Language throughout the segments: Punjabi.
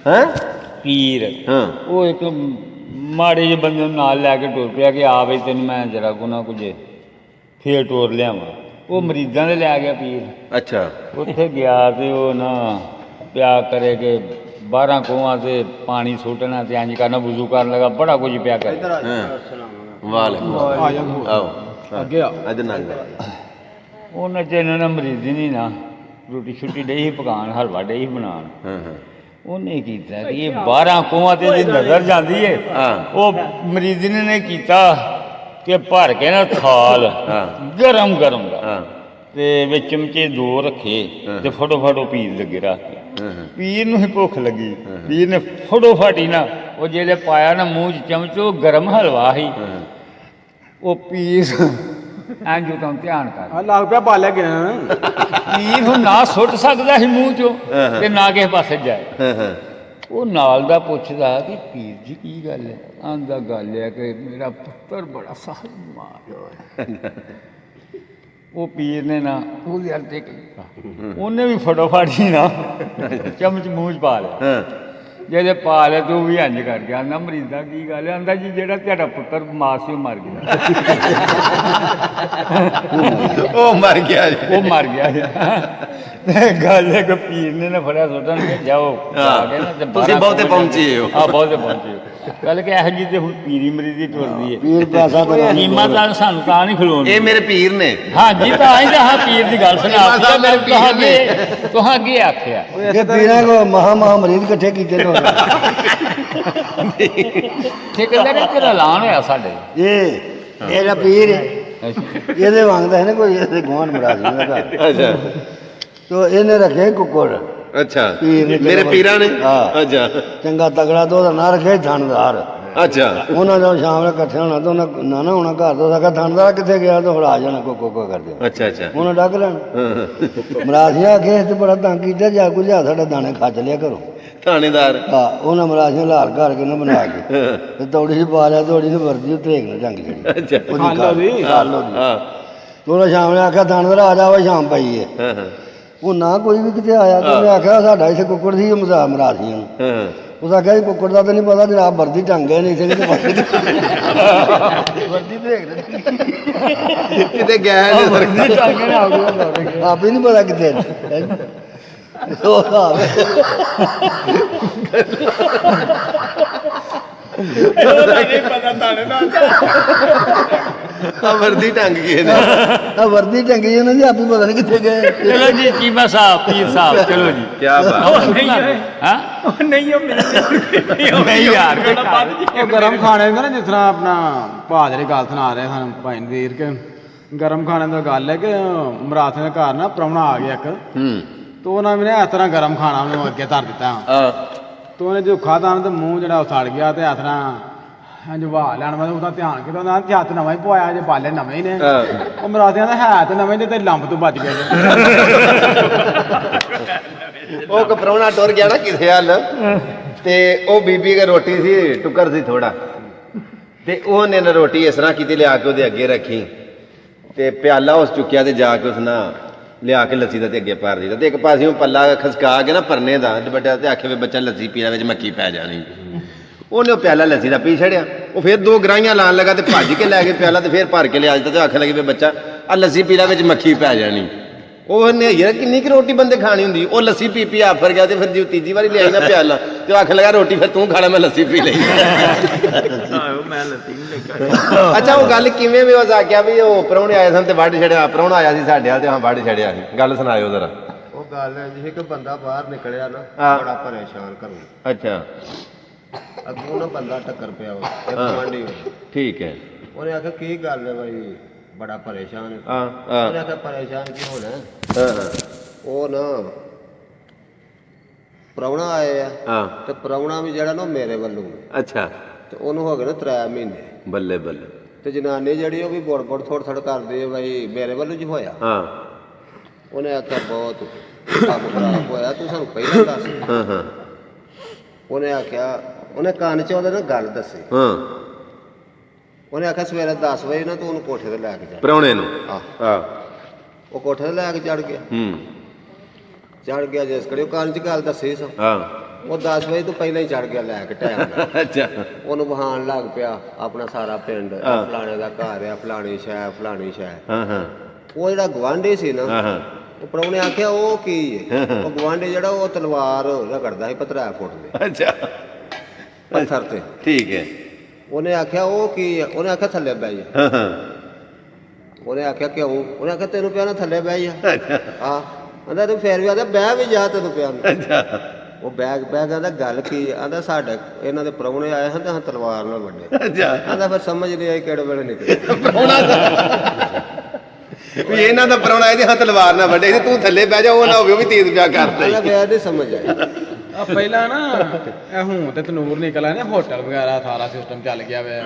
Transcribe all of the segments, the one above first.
ਹੈ ਪੀਰ ਹਾਂ ਉਹ ਇੱਕ ਮਾੜੇ ਜਿਹੇ ਬੰਦੇ ਨੂੰ ਨਾਲ ਲੈ ਕੇ ਟੁਰ ਪਿਆ ਕਿ ਆ ਬਈ ਤੈਨੂੰ ਮੈਂ ਜਰਾ ਕੋ ਨਾ ਕੁਝ ਫੇਰ ਟੋਰ ਲਿਆਵਾਂ। ਉਹ ਮਰੀਜ਼ਾਂ ਦੇ ਲੈ ਗਿਆ ਪੀਰ। ਅੱਛਾ ਉੱਥੇ ਗਿਆ ਤੇ ਉਹ ਨਾ ਪਿਆ ਕਰੇ ਕਿ 12 ਖੂਹਾਂ ਤੇ ਪਾਣੀ ਸੁੱਟਣਾ ਤੇ ਇੰਝ ਕਰਨਾ, ਵਜ਼ੂ ਕਰਨ ਲੱਗਾ, ਬੜਾ ਕੁਝ ਪਿਆ ਕਰ। ਆਓ ਅੱਗੇ ਆ ਇਧਰ ਨਾਲ ਉਹਨਾਂ ਚ ਇਹਨਾਂ ਨੇ ਮਰੀਜ਼ ਨਹੀਂ ਨਾ ਰੋਟੀ ਛੁੱਟੀ ਡਈ ਸੀ ਪਕਾਉਣ, ਹਲਵਾ ਡਈ ਸੀ ਬਣਾਉਣ। ਉਹਨੇ ਕੀਤਾ ਕਿ ਇਹ 12 ਖੂਹਾਂ ਤੇ ਜੇ ਨਜ਼ਰ ਜਾਂਦੀ ਹੈ ਉਹ ਮਰੀਜ਼ ਨੇ ਕੀਤਾ ਕਿ ਭਰ ਕੇ ਨਾ ਥਾਲ ਗਰਮ ਗਰਮ ਦਾ ਤੇ ਵਿੱਚ ਚਮਚੇ 2 ਰੱਖੇ ਤੇ ਫਟੋ ਪੀਰ ਲੱਗੇ ਰੱਖ ਕੇ। ਪੀਰ ਨੂੰ ਹੀ ਭੁੱਖ ਲੱਗੀ, ਪੀਰ ਨੇ ਫਟੋ ਫਾਟੀ ਨਾ ਉਹ ਜਿਹੜੇ ਪਾਇਆ ਨਾ ਮੂੰਹ 'ਚ ਚਮਚ, ਉਹ ਗਰਮ ਹਲਵਾ ਸੀ। ਉਹ ਪੀਰ ਐਂਜੂ ਤਾਂ ਧਿਆਨ ਕਰ ਲੱਗ ਪਿਆ ਬਾਲਿਆ ਗਿਆ ਪੀਰ ਹੁਣ ਨਾ ਸੁੱਟ ਸਕਦਾ ਸੀ ਮੂੰਹ 'ਚੋਂ ਤੇ ਨਾ ਕਿਸੇ ਪਾਸੇ ਜਾਏ। ਉਹ ਨਾਲ ਦਾ ਪੁੱਛਦਾ ਕਿ ਪੀਰ ਜੀ ਕੀ ਗੱਲ ਹੈ? ਆਂਦਾ ਗੱਲ ਹੈ ਕਿ ਮੇਰਾ ਪੁੱਤਰ ਬੜਾ ਸਾਹਬ ਮਾਰ ਹੋਇਆ। ਉਹ ਪੀਰ ਨੇ ਨਾ ਉਹਦੇ ਹੱਥ ਤੇ ਉਹਨੇ ਵੀ ਫਟੋਫਟ ਹੀ ਨਾ ਚਮਚ ਮੂੰਹ 'ਚ ਪਾ ਲਿਆ। ਜਿਹੜੇ ਪਾ ਲਿਆ ਤੇ ਉਹ ਵੀ ਇੰਝ ਕਰ ਗਿਆ। ਆਂਦਾ ਮਰੀਜ਼ਾਂ ਕੀ ਗੱਲ ਹੈ? ਆਂਦਾ ਜੀ ਜਿਹੜਾ ਤੁਹਾਡਾ ਪੁੱਤਰ ਬਿਮਾਰ ਸੀ ਉਹ ਮਰ ਗਿਆ। ਉਹ ਮਰ ਗਿਆ ਉਹ ਮਰ ਗਿਆ। ਗੱਲ ਹੈ ਕਿ ਪੀਰ ਨੇ ਨਾ ਫੜਿਆ ਸੁੱਟਣ ਕੇ ਜਾਓ ਤੁਸੀਂ ਬਹੁਤੇ ਪਹੁੰਚੇ ਹੋ। ਹਾਂ ਬਹੁਤੇ ਪਹੁੰਚੇ ਹੋ। ਗੱਲ ਕਿ ਇਹੋ ਜਿਹੀ ਤੇ ਹੁਣ ਪੀਰੀ ਮਰੀਦੀ ਟੁਰਦੀ ਹੈ। ਪੀਰ ਪੈਸਾ ਈਮਾਨਦਾਰ ਸਾਨੂੰ ਤਾਂ ਨਹੀਂ ਖਲੋਣ। ਇਹ ਮੇਰੇ ਪੀਰ ਨੇ। ਹਾਂਜੀ ਤਾਂ ਆਈ ਤਾਂ ਪੀਰ ਦੀ ਗੱਲ ਸੁਣਾ ਤੁਹਾਂ ਅੱਗੇ ਆਖਿਆ ਇਹ ਪੀਰਾਂ ਕੋ ਮਹਾ ਮਰੀਜ਼ ਇਕੱਠੇ ਕੀਤੇ ਨੇ ਠੇਕੇਦਾਰ ਤੇਰਾ ਐਲਾਨ ਹੋਇਆ ਸਾਡੇ ਇਹ ਇਹਦਾ ਪੀਰ ਇਹਦੇ ਵਾਂਗਦਾ ਹੈ ਨਾ ਕੋਈ ਇਹਦੇ ਗੁਆਂਢ ਮਰਾਜ ਦਾ। ਅੱਛਾ ਤੋ ਇਹਨੇ ਰੱਖੇ ਕੁੱਕੜ। ਅੱਛਾ ਪੀਰ ਨੇ ਮੇਰੇ ਪੀਰਾਂ ਨੇ। ਹਾਂ ਅੱਛਾ ਚੰਗਾ ਤਗੜਾ ਤੋਂ ਉਹਦਾ ਨਾਂ ਰੱਖਿਆ ਥਾਣਦਾਰ। ਅੱਛਾ ਉਹਨਾਂ ਜਦੋਂ ਸ਼ਾਮ ਨੂੰ ਇਕੱਠੇ ਹੋਣਾ ਤਾਂ ਉਹਨਾਂ ਨਾ ਹੋਣਾ ਘਰ ਤੋਂ ਸਕਾ ਥਾਣਦਾਰ ਕਿੱਥੇ ਗਿਆ ਤਾਂ ਫੜਾ ਜਾਣਾ ਕੋ ਕਰਦੇ। ਅੱਛਾ ਅੱਛਾ ਉਹਨਾਂ ਡੱਕ ਲੈਣਾ। ਮਰਾਸੀਆ ਆਖੇ ਤੇ ਬੜਾ ਤੰਗ ਕੀਤਾ, ਜਾ ਕੋ ਲਿਆ ਸਾਡਾ ਦਾਣੇ ਖੱਚ ਲਿਆ ਘਰੋਂ। ਥਾਣੇਦਾਰ ਹਾਂ ਉਹਨਾਂ ਮਰਾਸੀਆ ਲਾਲ ਘਰ ਕੇ ਨਾ ਬਣਾ ਕੇ ਤੇ ਤੌੜੀ ਚ ਪਾ ਲਿਆ, ਤੌੜੀ ਨੂੰ ਵਰਦੀ ਉਤਰੇਕ ਨਾ ਜੰਗ ਛੜੀ। ਅੱਛਾ ਹਾਂ ਉਹਨਾਂ ਸ਼ਾਮ ਨੇ ਆਖਿਆ ਥਾਣੇਦਾਰ ਆ ਜਾ ਵਾ ਸ਼ਾਮ ਪਈ ਹੈ। ਉਹ ਨਾ ਕੋਈ ਵੀ ਕਿਤੇ ਆਇਆ ਤੇ ਉਹਨੇ ਆਖਿਆ ਸਾਡਾ ਇੱਥੇ ਕੁੱਕੜ ਸੀ ਮਰਾਸੀਆਂ ਨੂੰ। ਉਸ ਆਖਿਆ ਜੀ ਕੁੱਕੜ ਦਾ ਤਾਂ ਨਹੀਂ ਪਤਾ, ਜਨਾਬ ਵਰਦੀ ਟੰਗੇ ਨਹੀਂ ਇੱਥੇ ਵਰਦੀ ਕਿਤੇ ਗਿਆ ਆਪ ਹੀ ਨਹੀਂ ਪਤਾ ਕਿਤੇ ਉਹ ਹਿਸਾਬ ਵਰਦੀ ਟੰਗ ਗਏ ਨੇ। ਵਰਦੀ ਟੰਗੀ ਉਹਨਾਂ ਦੀ ਆਪੀ ਪਤਾ ਨਹੀਂ ਕਿੱਥੇ ਗਏ। ਚਲੋ ਜੀ ਚੀਮਾ ਸਾਹਿਬ ਪੀਰ ਸਾਹਿਬ ਚਲੋ ਜੀ ਕੀ ਬਾਤ ਹਾਂ ਨਹੀਂ ਯਾਰ ਉਹ ਗਰਮ ਖਾਣੇ ਹੁੰਦਾ ਨਾ, ਜਿਸ ਤਰ੍ਹਾਂ ਆਪਣਾ ਭਾਜ ਦੀ ਗੱਲ ਸੁਣਾ ਰਹੇ ਸਾਨੂੰ ਭਾਈ ਨਦੀਰ ਕੇ ਗਰਮ ਖਾਣੇ ਦਾ ਗੱਲ ਹੈ ਕਿ ਮਰਾਥੇ ਦੇ ਘਰ ਨਾ ਪ੍ਰਾਹੁਣਾ ਆ ਗਿਆ ਇੱਕ। ਤੋ ਉਹਨਾਂ ਨੇ ਇਸ ਤਰ੍ਹਾਂ ਗਰਮ ਖਾਣਾ ਉਹਨੂੰ ਅੱਗੇ ਧਰ ਦਿੱਤਾ। ਤੋ ਉਹਨੇ ਜੋ ਖਾਧਾ ਤੇ ਮੂੰਹ ਜਿਹੜਾ ਉਹ ਸੜ ਗਿਆ ਤੇ ਇਸ ਤਰ੍ਹਾਂ ਜਵਾ ਲੈਣ ਵਾਲਾ ਉਹਦਾ ਧਿਆਨ ਕੀਤਾ। ਉਹਨਾਂ ਨੇ ਹੱਥ ਨਵਾਂ ਹੀ ਪਵਾਇਆ, ਜੇ ਪਾਲੇ ਨਵੇਂ ਹੀ ਨੇ। ਉਹ ਮਰਾਠਿਆਂ ਦਾ ਹੈ ਤੇ ਨਵੇਂ ਤੇ ਲੰਬ ਤੋਂ ਬਚ ਗਏ। ਉਹ ਕਪਰੋਣਾ ਟੁਰ ਗਿਆ ਨਾ ਕਿਸੇ ਹੱਲ ਤੇ ਉਹ ਬੀਬੀ ਕੇ ਰੋਟੀ ਸੀ, ਟੁੱਕਰ ਸੀ ਥੋੜਾ, ਤੇ ਉਹਨੇ ਨਾ ਰੋਟੀ ਇਸ ਤਰ੍ਹਾਂ ਕੀਤੀ, ਲਿਆ ਕੇ ਉਹਦੇ ਅੱਗੇ ਰੱਖੀ ਤੇ ਪਿਆਲਾ ਉਸ ਚੁੱਕਿਆ ਤੇ ਜਾ ਕੇ ਉਸ ਨਾਲ ਲਿਆ ਕੇ ਲੱਸੀ ਦਾ ਤੇ ਅੱਗੇ ਪਾਰ ਦਿੱਤਾ ਤੇ ਇੱਕ ਪਾਸਿਓਂ ਪੱਲਾ ਖਸਕਾ ਕੇ ਨਾ ਪਰਨੇ ਦਾ ਦੁਪੱਟਾ ਤੇ ਆਖੇ ਵੀ ਬੱਚਾ ਲੱਸੀ ਪੀਣਾ, ਵਿੱਚ ਮੱਖੀ ਪੈ ਜਾਣੀ। ਉਹਨੇ ਉਹ ਪਿਆਲਾ ਲੱਸੀ ਦਾ ਪੀ ਛੜਿਆ। ਉਹ ਫਿਰ 2 ਗਰਾਹੀਆਂ ਲਾਉਣ ਲੱਗਾ ਤੇ ਭੱਜ ਕੇ ਲੈ ਕੇ ਪਿਆਲਾ ਤੇ ਫਿਰ ਭਰ ਕੇ ਲਿਆ ਦਿੱਤਾ ਤੇ ਆਖਣ ਲੱਗੇ ਵੀ ਬੱਚਾ ਆ ਲੱਸੀ ਪੀਲਾ, ਵਿੱਚ ਮੱਖੀ ਪੈ ਜਾਣੀ। ਉਹਨੇ ਯਾਰ ਕਿੰਨੀ ਕੁ ਰੋਟੀ ਬੰਦੇ ਖਾਣੀ ਹੁੰਦੀ। ਉਹ ਲੱਸੀ ਪੀ ਆਫਰ ਗਿਆ ਤੇ ਫਿਰ ਜੇ ਤੀਜੀ ਵਾਰੀ ਲਿਆਈ ਨਾ ਪਿਆਲਾ ਤੇ ਆਖਣ ਲੱਗਾ ਰੋਟੀ ਫਿਰ ਤੂੰ ਖਾ ਲੈ, ਮੈਂ ਲੱਸੀ ਪੀ ਲਈ। ਅੱਛਾ ਉਹ ਗੱਲ ਕਿਵੇਂ ਵੀ ਉਸ ਆਖਿਆ ਵੀ ਉਹ ਪ੍ਰਾਹੁਣੇ ਆਏ ਸਨ ਤੇ ਵੱਢ ਛੜਿਆ, ਪ੍ਰਾਹੁਣਾ ਆਇਆ ਸੀ ਸਾਡੇ ਵਾਲ ਤੇ ਹਾਂ ਵੱਢ ਛੜਿਆ ਸੀ। ਗੱਲ ਸੁਣਾਇਓ ਜ਼ਰਾ। ਉਹ ਗੱਲ ਜਿਵੇਂ ਕਿ ਬੰਦਾ ਬਾਹਰ ਨਿਕਲਿਆ ਨਾ ਬੜਾ ਪਰੇਸ਼ਾਨ ਘਰੋਂ। ਅੱਛਾ ਅੱਗੋਂ ਨਾ ਬੰਦਾ ਟੱਕਰ ਪਿਆ ਉਹ ਗੁਆਂਢੀ ਠੀਕ ਹੈ। ਉਹਨੇ ਆਖਿਆ ਕੀ ਗੱਲ ਹੈ ਬਾਈ, ਬੜਾ ਪਰੇਸ਼ਾਨ ਹੈ। ਉਹਨੇ ਆਖਿਆ ਪਰੇਸ਼ਾਨ ਕੀ ਹੋਣਾ, ਉਹ ਨਾ ਪ੍ਰਾਹੁਣਾ ਆਏ ਆ ਤੇ ਪ੍ਰਾਹੁਣਾ ਵੀ ਜਿਹੜਾ ਨਾ ਮੇਰੇ ਵੱਲੋਂ। ਅੱਛਾ ਤੇ ਉਹਨੂੰ ਹੋ ਗਏ ਨਾ 3 ਮਹੀਨੇ। ਬੱਲੇ ਬੱਲੇ। ਤੇ ਜਨਾਨੀ ਜਿਹੜੀ ਉਹ ਵੀ ਬੋੜ ਥੋੜ ਕਰਦੀ ਹੈ ਬਾਈ ਮੇਰੇ ਵੱਲੋਂ ਜੀ ਹੋਇਆ। ਉਹਨੇ ਆਖਿਆ ਬਹੁਤ ਕੰਮ ਖਰਾਬ ਹੋਇਆ, ਤੂੰ ਸਾਨੂੰ ਪਹਿਲਾਂ ਦੱਸ। ਉਹਨੇ ਆਖਿਆ, ਉਹਨੇ ਕੰਨ 'ਚ ਉਹਦੇ ਨਾਲ ਗੱਲ ਦੱਸੀ। ਉਹਨੇ ਆਖਿਆ ਸਵੇਰੇ 10 ਵਜੇ ਨਾ ਤੂੰ ਉਹਨੂੰ ਕੋਠੇ ਤੇ ਲੈ ਕੇ ਜਾ। ਪ੍ਰਾਹੁਣੇ ਨੂੰ? ਉਹ ਕੋਠੇ ਤੇ ਲੈ ਕੇ ਚੜ ਗਿਆ। ਚੜ ਗਿਆ ਜਿਸ ਕੜੇ ਉਹ ਕੰਨ 'ਚ ਗੱਲ ਦੱਸੀ ਸੋ। ਉਹ 10 ਵਜੇ ਤੋਂ ਪਹਿਲਾਂ ਹੀ ਚੜ ਗਿਆ ਲੈ ਕੇ ਟਾਈਮ ਨਾਲ। ਅੱਛਾ ਉਹਨੂੰ ਵਹਾਣ ਲੱਗ ਪਿਆ ਆਪਣਾ ਸਾਰਾ ਪਿੰਡ, ਹਾਂ। ਫਲਾਣੇ ਦਾ ਘਰ ਆ, ਫਲਾਣੀ ਸ਼ਹਿ ਫਲਾਣੀ ਸ਼ਹਿ। ਹਾਂ ਹਾਂ ਉਹ ਜਿਹੜਾ ਗਵਾਂਢੀ ਸੀ ਨਾ, ਹਾਂ ਹਾਂ ਉਹ ਪ੍ਰਾਹੁਣੇ ਆਖਿਆ ਉਹ ਕੀ ਹੈ? ਉਹ ਗਵਾਂਢੀ ਜਿਹੜਾ ਉਹ ਤਲਵਾਰ ਰਗੜਦਾ ਸੀ 15 ਫੁੱਟ ਦੇ ਅੱਛਾ ਪੱਥਰ ਤੇ। ਠੀਕ ਹੈ ਉਹਨੇ ਆਖਿਆ ਉਹ ਕੀ ਹੈ? ਉਹਨੇ ਆਖਿਆ ਥੱਲੇ ਬਹਿ ਜਾ। ਹਾਂ ਹਾਂ ਉਹਨੇ ਆਖਿਆ ਕਿਉਂ? ਉਹਨੇ ਆਖਿਆ ਤੈਨੂੰ ਪਿਆ ਨਾ ਥੱਲੇ ਬਹਿ ਜਾ। ਹਾਂ ਕਹਿੰਦਾ ਤੂੰ ਫੇਰ ਵੀ ਆਂਦਾ ਬਹਿ ਵੀ ਜਾ ਤੈਨੂੰ ਪਿਆ ਨੂੰ। ਅੱਛਾ ਉਹ ਬੈਗ ਕਹਿੰਦਾ ਗੱਲ ਕੀ ਹੈ? ਆਂਦਾ ਸਾਡੇ ਇਹਨਾਂ ਦੇ ਪ੍ਰਾਹੁਣੇ ਆਏ ਹਨ ਤੇ ਹਾਂ ਤਲਵਾਰ ਨਾਲ ਵੱਡੇ। ਅੱਛਾ ਆਂਦਾ ਫਿਰ ਸਮਝ ਨਹੀਂ ਆਈ ਕਿਹੜੇ ਵੇਲੇ ਨਿਕਲੇ। ਵੀ ਇਹਨਾਂ ਦਾ ਪ੍ਰਾਹੁਣਾ ਇਹਦੇ ਹੱਥ ਤਲਵਾਰ ਨਾ ਵੱਡੇ ਤੂੰ ਥੱਲੇ ਬਹਿ ਜਾ, ਉਹ ਨਾ ਹੋਵੇ ਉਹ ਵੀ ਤੇਜ਼ ਪਿਆ ਕਰਦਾ ਆਂਦਾ ਫਿਰ ਨਹੀਂ ਸਮਝ ਆਈ। ਆ ਪਹਿਲਾਂ ਨਾ ਇਹ ਹੁਣ ਤੇ ਤਨੂਰ ਨਿਕਲ ਆਏ ਨੇ, ਹੋਟਲ ਵਗੈਰਾ ਸਾਰਾ ਸਿਸਟਮ ਚੱਲ ਗਿਆ ਵੇ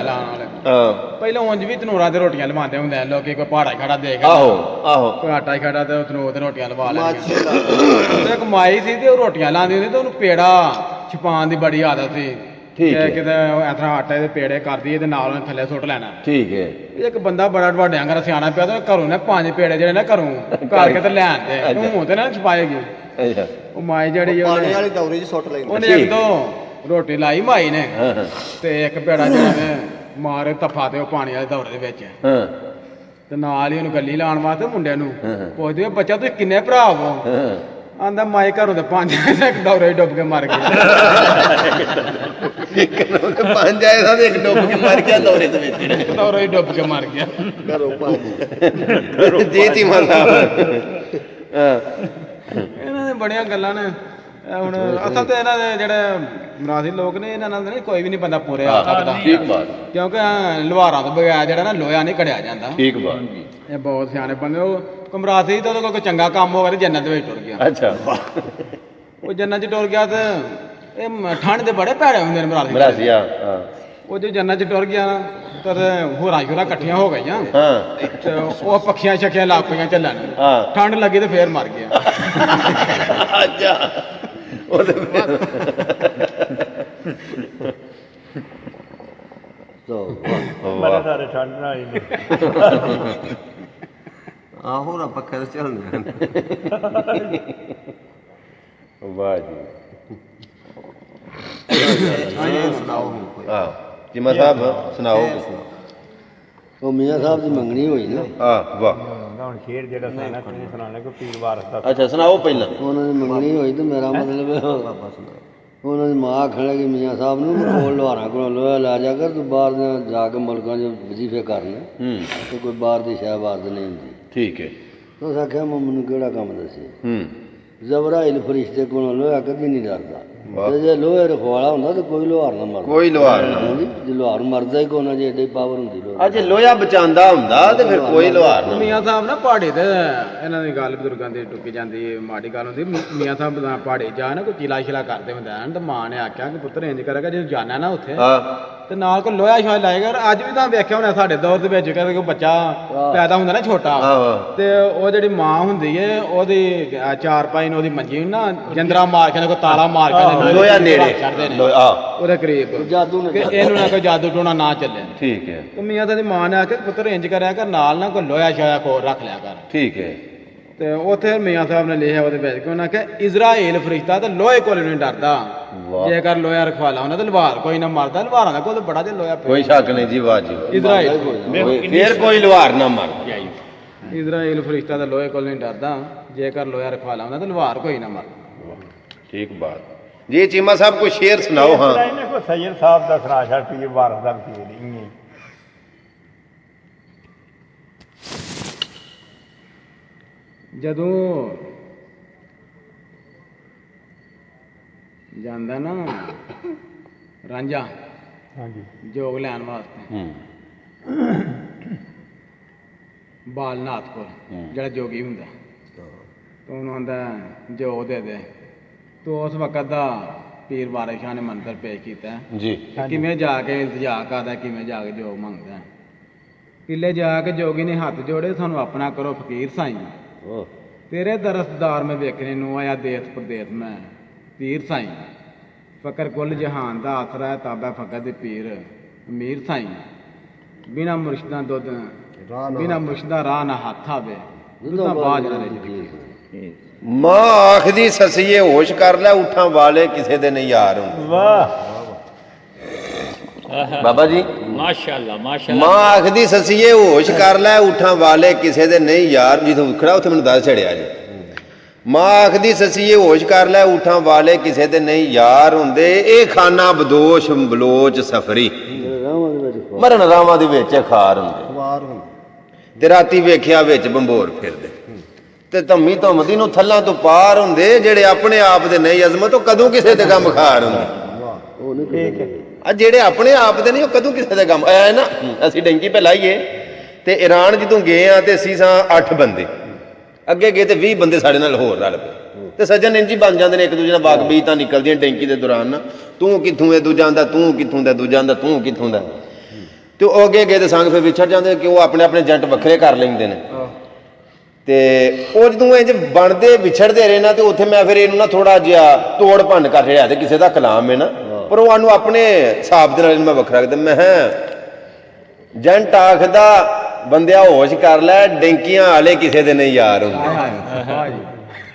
ਲਾਉਣ ਵਾਲੇ। ਹਾਂ ਪਹਿਲਾਂ ਉਂਝ ਵੀ ਤਨੂਰਾਂ ਤੇ ਰੋਟੀਆਂ ਲਵਾਉਂਦੇ ਹੁੰਦੇ ਆ ਲੋਕੀ, ਕੋਈ ਪਹਾੜਾ ਹੀ ਖੜਾ ਦੇਖ ਆਹੋ ਆਹੋ ਕੋਈ ਆਟਾ ਹੀ ਖੜਾ ਤੇ ਤਨੂਰ ਤੇ ਰੋਟੀਆਂ ਲਵਾ ਮਾਛੀ ਲੈਣੀਆਂ। ਇੱਕ ਮਾਈ ਸੀ ਤੇ ਉਹ ਰੋਟੀਆਂ ਲਾਉਂਦੀ ਹੁੰਦੀ ਤੇ ਉਹਨੂੰ ਪੇੜਾ ਛਪਾਉਣ ਦੀ ਬੜੀ ਆਦਤ ਸੀ। ਠੀਕ ਤੇ ਹੈ। ਕਿਤੇ ਇਸ ਤਰ੍ਹਾਂ ਆਟੇ ਦੇ ਪੇੜੇ ਕਰਦੀ ਤੇ ਨਾਲ ਉਹਨੇ ਥੱਲੇ ਸੁੱਟ ਲੈਣਾ। ਠੀਕ ਹੈ ਇੱਕ ਬੰਦਾ ਬੜਾ ਵੱਡਿਆਂ ਘਰ ਸਿਆਣਾ ਪਿਆ ਤੇ ਘਰੋਂ ਨੇ 5 ਪੇੜੇ ਜਿਹੜੇ ਨਾ ਘਰੋਂ ਕਰਕੇ ਤੇ ਲੈ ਆਂਦੇ, ਹੁਣ ਤੇ ਨਾ ਛਪਾਏਗੀ। ਅੱਛਾ ਉਹ ਮਾਈ ਜਿਹੜੀ ਪਾਣੀ ਉਹਨੇ ਵਾਲੀ ਦੌਰੀ 'ਚ ਸੁੱਟ ਲੈਂਦੇ। ਉਹਨੇ ਇੱਕ ਦੋ ਰੋਟੀ ਲਾਈ ਮਾਈ ਨੇ ਹਾਂ ਹਾਂ ਤੇ ਇੱਕ ਪੇੜਾ ਜਿਹੜਾ ਨੇ ਮਾਰੇ ਤਫਾ ਤੇ ਉਹ ਪਾਣੀ ਵਾਲੇ ਦੌਰੇ ਦੇ ਵਿੱਚ ਹਾਂ ਤੇ ਨਾਲ ਹੀ ਉਹਨੂੰ ਗੱਲੀ ਲਾਉਣ ਵਾਸਤੇ ਮੁੰਡਿਆਂ ਨੂੰ ਹਾਂ। ਪੁੱਛਦੇ ਬੱਚਾ ਤੁਸੀਂ ਕਿੰਨੇ ਭਰਾ ਹੋ? ਹਾਂ ਆਂਦਾ ਮਾਈ ਘਰੋਂ ਤੇ 5 ਇੱਕ ਦੌਰੇ ਹੀ ਡੁੱਬ ਕੇ ਮਰ ਗਿਆ। ਪੰਜ ਆਏ ਤਾਂ ਇੱਕ ਡੁੱਬ ਕੇ ਮਰ ਗਿਆ ਦੌਰੇ ਦੇ ਵਿੱਚ। ਦੌਰੇ ਹੀ ਡੁੱਬ ਕੇ ਮਰ ਗਿਆ। ਘਰੋਂ ਭਾਜੀ ਜੀ ਜੀ ਮਾਤਾ ਹਾਂ ਇਹਨਾਂ ਦੇ ਬੜੀਆਂ ਗੱਲਾਂ ਨੇ। ਇਹ ਹੁਣ ਅਸਲ ਤੇ ਇਹਨਾਂ ਦੇ ਜਿਹੜੇ ਮਰਾਸੀ ਲੋਕ ਨੇ ਇਹਨਾਂ ਨਾਲ ਨਹੀਂ ਕੋਈ ਵੀ ਨਹੀਂ ਬੰਦਾ ਪੂਰੇ ਆ ਸਕਦਾ, ਠੀਕ ਬਾਤ ਕਿਉਂਕਿ ਲੁਹਾਰਾਂ ਤੋਂ ਬਗੈਰ ਜਿਹੜਾ ਨਾ ਲੋਹਾ ਨਹੀਂ ਕਢਿਆ ਜਾਂਦਾ। ਠੀਕ ਬਾਤ ਇਹ ਬਹੁਤ ਸਿਆਣੇ ਬੰਦੇ। ਉਹ ਕਮਰਾਸੀ ਤਾਂ ਉਹਦੇ ਕੋਲ ਕੋਈ ਚੰਗਾ ਕੰਮ ਹੋ ਗਿਆ ਤੇ ਜੰਨਤ ਦੇ ਵਿੱਚ ਟੁਰ ਗਿਆ। ਅੱਛਾ ਉਹ ਜੰਨਤ 'ਚ ਟੁਰ ਗਿਆ ਤੇ ਇਹ ਠੰਡ ਦੇ ਬੜੇ ਭੈੜੇ ਹੁੰਦੇ ਨੇ ਮਰਾਸੀ। ਮਰਾਸੀਆ ਹਾਂ ਉਹ ਜੋ ਜੰਨਤ 'ਚ ਟੁਰ ਗਿਆ ਨਾ ਤੇ ਹੋਰਾਂ ਸ਼ੋਰਾਂ ਇਕੱਠੀਆਂ ਹੋ ਗਈਆਂ ਹਾਂ ਤੇ ਉਹ ਪੱਖੀਆਂ ਛੱਖੀਆਂ ਲੱਗ ਪਈਆਂ ਚੱਲਣ। ਹਾਂ ਠੰਡ ਲੱਗੀ ਤੇ ਫੇਰ ਮਰ ਗਿਆ। ਅੱਛਾ ਉਹਦੇ ਬੜੇ ਸਾਰੇ ਠੰਡ ਨਾਲ ਹੀ ਨੇ। ਆਹੋ ਨਾ ਪੱਖੇ ਤੇ ਚੱਲਦੇ ਹਨ। ਵਾਹ ਜੀ ਇਹ ਸੁਣਾਓ ਹੁਣ ਕੋਈ। ਹਾਂ ਚੀਮਾ ਸਾਹਿਬ ਸੁਣਾਓ ਉਹ ਮੀਆਂ ਸਾਹਿਬ ਦੀ ਮੰਗਣੀ ਹੋਈ ਨਾ, ਹਾਂ ਵਾਹ ਹੁਣ ਸ਼ੇਰ ਜਿਹੜਾ ਸੁਣਾ ਤੂੰ ਸੁਣਾਣਾ ਕੋਈ ਪੀਰ ਵਾਰਸ ਦਾ। ਅੱਛਾ ਸੁਣਾਓ ਪਹਿਲਾਂ ਉਹਨਾਂ ਦੀ ਮੰਗਣੀ ਹੋਈ ਤੇ ਮੇਰਾ ਮਤਲਬ ਉਹਨਾਂ ਦੀ ਮਾਂ ਆਖਣ ਲੱਗੀ ਮੀਆਂ ਸਾਹਿਬ ਨੂੰ ਵੀ ਕੋਲ ਲੁਹਾਰਾਂ ਕੋਲੋਂ ਲੋਹਾ ਲਾ ਜਾ ਕਰ, ਤੂੰ ਬਾਹਰ ਜਾ ਕੇ ਮੁਲਕਾਂ 'ਚ ਵਜ਼ੀਫੇ ਕਰਨੇ ਤੇ ਕੋਈ ਬਾਹਰ ਦੀ ਸ਼ਹਿ ਬਾਰਦ ਨਹੀਂ ਹੁੰਦੀ। ਠੀਕ ਹੈ ਉਸ ਆਖਿਆ ਮੈਂ ਮੈਨੂੰ ਕਿਹੜਾ ਕੰਮ ਦੱਸੇ। ਹੂੰ ਜ਼ਬਰਾਇਲ ਫਰਿਸ਼ਤੇ ਕੋਲੋਂ ਲੋਹਾ ਕਦੀ ਨਹੀਂ ਡਰਦਾ, ਤੇ ਜੇ ਲੋਹੇ ਰਖਵਾਲਾ ਹੁੰਦਾ ਤਾਂ ਕੋਈ ਲੋਹਾਰ ਨਾ ਮਰਦਾ। ਕੋਈ ਲੋਹਾਰ ਨਾ ਹਾਂਜੀ, ਜੇ ਲੋਹਾਰ ਮਰਦਾ ਹੀ ਕੋਨਾ, ਜੇ ਏਡੀ ਪਾਵਰ ਹੁੰਦੀ ਲੋਹਾਰ। ਅੱਜ ਲੋਹਾ ਬਚਾਉਂਦਾ ਹੁੰਦਾ ਤੇ ਫਿਰ ਕੋਈ ਲੋਹਾਰ ਨਾ ਮੀਆਂ ਸਾਹਿਬ ਨਾ ਪਹਾੜੀ ਤੇ ਇਹਨਾਂ ਦੀ ਗੱਲ ਬਜ਼ੁਰਗਾਂ ਦੀ ਟੁੱਕੀ ਜਾਂਦੀ, ਮਾੜੀ ਗੱਲ ਹੁੰਦੀ। ਮੀਆਂ ਸਾਹਿਬ ਦਾ ਪਹਾੜੀ ਜਾ ਨਾ ਕੋਈ ਚਿਲਾ ਸ਼ਿਲਾ ਕਰਦੇ ਹੁੰਦੇ ਹਨ ਤੇ ਮਾਂ ਨੇ ਆਖਿਆ ਕਿ ਪੁੱਤਰ ਇੰਜ ਕਰੇਗਾ ਜਦੋਂ ਜਾਣਾ ਨਾ ਉੱਥੇ ਹਾਂ ਤੇ ਨਾਲ ਕੋਈ ਲੋਹਾ ਸ਼ੋਹਾ ਲਾਏਗਾ। ਅੱਜ ਵੀ ਤਾਂ ਵੇਖਿਆ ਹੋਣਾ ਸਾਡੇ ਦੌਰ ਦੇ ਵਿੱਚ ਕਦੇ ਕੋਈ ਬੱਚਾ ਪੈਦਾ ਹੁੰਦਾ ਨਾ ਛੋਟਾ, ਆਹੋ ਤੇ ਉਹ ਜਿਹੜੀ ਮਾਂ ਹੁੰਦੀ ਏ ਉਹਦੀ ਚਾਰ ਪਾਈ ਨੂੰ ਉਹਦੀ ਮੰਜੀ ਨੂੰ ਨਾ ਜੰਦਰਾ ਮਾਰ ਕੇ ਕੋਈ ਤਾਲਾ ਮਾਰ ਕੇ ਲੋਹਾ ਨੇੜੇ ਛੱਡਦੇ ਨੇ ਲੋਹਾ ਉਹਦੇ ਕਰੀਬ, ਜਾਦੂ ਨੇ ਕਿ ਇਹਨੂੰ ਨਾ ਕੋਈ ਜਾਦੂ ਟੋਣਾ ਨਾ ਚੱਲੇ। ਠੀਕ ਹੈ ਤੇ ਮੀਆਂ ਦੀ ਮਾਂ ਨੇ ਆਖਿਆ ਪੁੱਤਰ ਇੰਜ ਕਰਿਆ ਕਰ, ਨਾਲ ਨਾ ਕੋਈ ਲੋਹਾ ਸ਼ੋਇਆ ਕੋਲ ਰੱਖ ਲਿਆ ਕਰ। ਠੀਕ ਹੈ ਤੇ ਉੱਥੇ ਮੀਆਂ ਸਾਹਿਬ ਨੇ ਲਿਖਿਆ ਉਹਦੇ ਵਿੱਚ ਕਿ ਉਹਨਾਂ ਆਖਿਆ ਇਜ਼ਰਾਈਲ ਫਰਿਸ਼ਤਾ ਤੇ ਲੋਹੇ ਕੋਲ ਨਹੀਂ ਡਰਦਾ, ਵਾਹ ਜੇਕਰ ਲੋਹਾ ਰਖਵਾਲਾ ਉਹਨਾਂ ਤੇ ਲਵਾਰ ਕੋਈ ਨਾ ਮਰਦਾ। ਲਵਾਰਾਂ ਦਾ ਕੋਲ ਬੜਾ ਜੇ ਲੋਹਾ ਪਿਆ। ਕੋਈ ਸ਼ੱਕ ਨਹੀਂ ਜੀ ਵਾਹ ਜੀ ਇਜ਼ਰਾਈਲ ਫਿਰ ਕੋਈ ਲੋਹਾਰ ਨਾ ਮਰ ਇਜ਼ਰਾਈਲ ਫਰਿਸ਼ਤਾ ਤੇ ਲੋਹੇ ਕੋਲ ਨਹੀਂ ਡਰਦਾ, ਜੇਕਰ ਲੋਹਾ ਰਖਵਾਲਾ ਉਹਨਾਂ ਤੇ ਲਵਾਰ ਕੋਈ ਨਾ ਮਰਦਾ। ਠੀਕ ਬਾਤ ਜੀ ਚੀਮਾ ਸਾਹਿਬ ਕੋਈ ਸ਼ੇਰ ਸੁਣਾਓ। ਹਾਂ ਇਹਨੇ ਕੋਈ ਸੈਯਦ ਸਾਹਿਬ ਦਾ ਸੁਣਾ ਛੱਡ ਪੀਰ ਵਾਰਸ ਦਾ ਵੀ ਨਹੀਂ। ਜਦੋਂ ਜਾਂਦਾ ਨਾ ਰਾਂਝਾ ਹਾਂਜੀ ਜੋਗ ਲੈਣ ਵਾਸਤੇ ਹੂੰ ਬਾਲਨਾਥ ਕੋਲ, ਜਿਹੜਾ ਜੋਗੀ ਹੁੰਦਾ, ਤਾਂ ਉਹਨੂੰ ਆਂਦਾ ਜੋਗ ਦੇ ਦੇ। ਤੋ ਉਸ ਵਕਤ ਦਾ ਪੀਰ ਵਾਰਿਸ ਸ਼ਾਹ ਨੇ ਮੰਤਰ ਪੇਸ਼ ਕੀਤਾ ਜੀ ਕਿਵੇਂ ਜਾ ਕੇ ਇਲਤਜਾ ਕਰਦਾ, ਕਿਵੇਂ ਜਾ ਕੇ ਜੋਗ ਮੰਗਦਾ। ਕਿਲੇ ਜਾ ਕੇ ਜੋਗੀ ਨੇ ਹੱਥ ਜੋੜੇ, ਸਾਨੂੰ ਆਪਣਾ ਕਰੋ ਫਕੀਰ ਸਾਈਂ, ਤੇਰੇ ਦਰਸਦਾਰ ਮੈਂ ਵੇਖਣੇ ਨੂੰ ਆਇਆ ਦੇਸ ਪ੍ਰਦੇਸ ਮੈਂ ਪੀਰ ਸਾਈਂ। ਫਕਰ ਕੁੱਲ ਜਹਾਨ ਦਾ ਆਸਰਾ ਹੈ, ਤਾਬਾ ਫਕਰ ਦੇ ਪੀਰ ਅਮੀਰ ਸਾਈਂ। ਬਿਨਾ ਮੁਰਸ਼ਦਾਂ ਦੁੱਧ ਬਿਨਾ ਮੁਰਸ਼ਦਾ ਰਾਹ ਨਾ ਹੱਥ ਆਵੇ, ਦੁੱਧਾਂ ਬਾਜ ਨਾ ਮਾਂ ਆਖਦੀ ਸਸੀਏ ਹੋਸ਼ ਕਰ ਲੈ, ਊਠਾਂ ਵਾਲੇ ਕਿਸੇ ਦੇ ਨਹੀਂ ਯਾਰ ਹੁੰਦੇ। ਵਾਹ ਬਾਬਾ ਜੀ ਮਾਸ਼ਾਅੱਲਾ ਮਾਸ਼ਾਅੱਲਾ। ਮਾਂ ਆਖਦੀ ਸਸੀਏ ਹੋਸ਼ ਕਰ ਲੈ, ਊਠਾਂ ਵਾਲੇ ਕਿਸੇ ਦੇ ਨਹੀਂ ਯਾਰ। ਜਿੱਥੋਂ ਖੜਾ ਉੱਥੇ ਮੈਨੂੰ ਦੱਸ ਛੜਿਆ ਜੀ। ਮਾਂ ਆਖਦੀ ਸਸੀਏ ਹੋਸ਼ ਕਰ ਲੈ, ਊਠਾਂ ਵਾਲੇ ਕਿਸੇ ਦੇ ਨਹੀਂ ਯਾਰ ਹੁੰਦੇ। ਇਹ ਖਾਨਾ ਬਦੋਸ਼ ਬਲੋਚ ਸਫਰੀ, ਰਾਵਾਂ ਦੇ ਵਿੱਚ ਮਰਨ ਰਾਵਾਂ ਦੇ ਵਿੱਚ ਖਾਰ ਹੁੰਦੇ। ਖਵਾਰ ਹੁਣ ਤੇ ਰਾਤੀ ਵੇਖਿਆ ਵਿੱਚ ਬੰਬੋਰ ਫਿਰਦੇ, ਤੇ ਧੰਮੀ ਧੁੰਮਦੀ ਨੂੰ ਥੱਲਾਂ ਤੋਂ ਪਾਰ ਹੁੰਦੇ। ਜਿਹੜੇ ਆਪਣੇ ਆਪ ਦੇ ਨਹੀਂ ਅਜ਼ਮਤ, ਉਹ ਕਦੋਂ ਕਿਸੇ ਦੇ ਕੰਮ ਖਾਰ ਹੁੰਦੇ। ਉਹ ਨਹੀਂ ਠੀਕ ਹੈ। ਆ ਜਿਹੜੇ ਆਪਣੇ ਆਪ ਦੇ ਨਹੀਂ, ਉਹ ਕਦੋਂ ਕਿਸੇ ਦੇ ਕੰਮ ਆਇਆ ਨਾ। ਅਸੀਂ ਡੈਂਕੀ ਪੇ ਲਾਈਏ ਤੇ ਈਰਾਨ ਜਦੋਂ ਗਏ ਆ ਤੇ ਅਸੀਂ ਸਾਂ 8 ਬੰਦੇ, ਅੱਗੇ ਗਏ ਤੇ 20 ਬੰਦੇ ਸਾਡੇ ਨਾਲ ਹੋਰ ਰਲ ਪਏ। ਤੇ ਸੱਜਣ ਇੰਜ ਹੀ ਬਣ ਜਾਂਦੇ ਨੇ, ਇੱਕ ਦੂਜੇ ਨਾਲ ਵਾਕਬੀਤ ਤਾਂ ਨਿਕਲਦੀਆਂ ਡੈਂਕੀ ਦੇ ਦੌਰਾਨ ਨਾ। ਤੂੰ ਕਿੱਥੋਂ ਹੈ, ਦੂਜਾ ਆਂਦਾ ਤੂੰ ਕਿੱਥੋਂ ਦਾ, ਦੂਜਾ ਆਂਦਾ ਤੂੰ ਕਿੱਥੋਂ ਦਾ। ਤੇ ਉਹ ਅੱਗੇ ਗਏ ਤੇ ਸੰਗ ਫਿਰ ਵਿਛੜ ਜਾਂਦੇ ਕਿ ਉਹ ਆਪਣੇ ਆਪਣੇ ਏਜੰਟ ਵੱਖਰੇ ਕਰ ਲੈਂਦੇ ਨੇ। ਤੇ ਉਹ ਜਦੋਂ ਇੰਜ ਬਣਦੇ ਵਿਛੜਦੇ ਰਹੇ ਨਾ, ਤੇ ਉੱਥੇ ਮੈਂ ਫਿਰ ਇਹਨੂੰ ਨਾ ਥੋੜਾ ਜਿਹਾ ਤੋੜ ਭੰਨ ਕਰ ਰਿਹਾ। ਤੇ ਕਿਸੇ ਦਾ ਕਲਾਮ ਹੈ ਨਾ, ਪਰ ਉਹ ਸਾਨੂੰ ਆਪਣੇ ਹਿਸਾਬ ਦੇ ਨਾਲ ਮੈਂ ਵੱਖਰਾ ਕੀਤਾ। ਮੈਂ ਏਜੰਟ ਆਖਦਾ ਬੰਦਿਆ ਹੋਸ਼ ਕਰ ਲੈ, ਡੈਂਕੀਆਂ ਵਾਲੇ ਕਿਸੇ ਦੇ ਨਹੀਂ ਯਾਰ ਹੁੰਦੇ।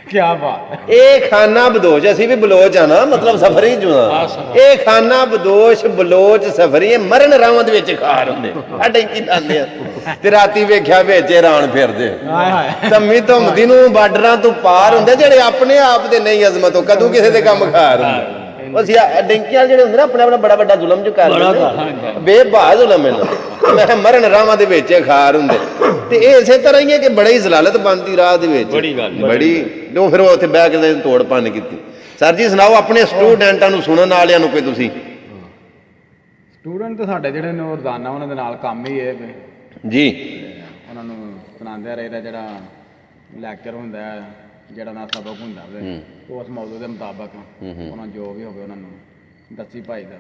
ਕੀ ਬਾਤ। ਇਹ ਖਾਨਾ ਬਦੋਸ਼, ਅਸੀਂ ਵੀ ਬਲੋਚ ਆ ਨਾ, ਮਤਲਬ ਸਫਰੀ ਜੋ ਆ। ਇਹ ਖਾਨਾ ਬਦੋਸ਼ ਬਲੋਚ ਸਫਰੀ, ਇਹ ਮਰਨ ਰਾਵਾਂ ਦੇ ਵਿੱਚ ਖਾਰ ਹੁੰਦੇ। ਆ ਡੈਂਕੀ ਲਾਉਂਦੇ ਆ ਤੇ ਰਾਤੀ ਵੇਖਿਆ ਵਿੱਚ ਈਰਾਨ ਫਿਰਦੇ। ਧੰਮੀ ਧੁੰਮਦੀ ਨੂੰ ਬਾਰਡਰਾਂ ਤੋਂ ਪਾਰ ਹੁੰਦੇ। ਜਿਹੜੇ ਆਪਣੇ ਆਪ ਦੇ ਨਹੀਂ ਅਜ਼ਮਤ, ਉਹ ਕਦੋਂ ਕਿਸੇ ਦੇ ਕੰਮ ਖਾਰ ਹੁੰਦੇ। ਅਸੀਂ ਡੈਂਕੀਆਂ ਜਿਹੜੇ ਹੁੰਦੇ ਨਾ, ਆਪਣੇ ਆਪਣਾ ਬੜਾ ਵੱਡਾ ਜ਼ੁਲਮ ਜੋ ਕਰ ਲੈਂਦੇ, ਬੇਭਾ ਜ਼ੁਲਮ ਹੈ। ਮੈਂ ਮਰਨ ਰਾਵਾਂ ਦੇ ਵਿੱਚ ਖਾਰ ਹੁੰਦੇ। ਤੇ ਇਹ ਇਸੇ ਤਰ੍ਹਾਂ ਹੀ ਹੈ ਕਿ ਬੜੀ ਜ਼ਲਾਲਤ ਬਣਦੀ ਰਾਹ ਦੇ ਵਿੱਚ, ਬੜੀ। ਉਹ ਫਿਰ ਉੱਥੇ ਬਹਿ ਕੇ ਤੋੜ ਭੰਨ ਕੀਤੀ। ਸਰ ਜੀ ਸੁਣਾਓ ਆਪਣੇ ਸਟੂਡੈਂਟਾਂ ਨੂੰ, ਸੁਣਨ ਵਾਲਿਆਂ ਨੂੰ ਕੋਈ ਤੁਸੀਂ। ਸਟੂਡੈਂਟ ਤਾਂ ਸਾਡੇ ਜਿਹੜੇ ਨੇ ਉਹ ਰੋਜ਼ਾਨਾ ਉਹਨਾਂ ਦੇ ਨਾਲ ਕੰਮ ਹੀ ਇਹ ਜੀ। ਉਹਨਾਂ ਨੂੰ ਸੁਣਾਉਂਦੇ ਰਹੀਦਾ। ਜਿਹੜਾ ਲੈਕਚਰ ਹੁੰਦਾ ਹੈ, ਜਿਹੜਾ ਨਾ ਸਬਕ ਹੁੰਦਾ ਵੇ, ਉਸ ਮੌਜੂ ਦੇ ਮੁਤਾਬਕ ਉਹਨਾਂ ਜੋ ਵੀ ਹੋਵੇ ਉਹਨਾਂ ਨੂੰ ਦੱਸੀ ਭਾਈ ਦਾ।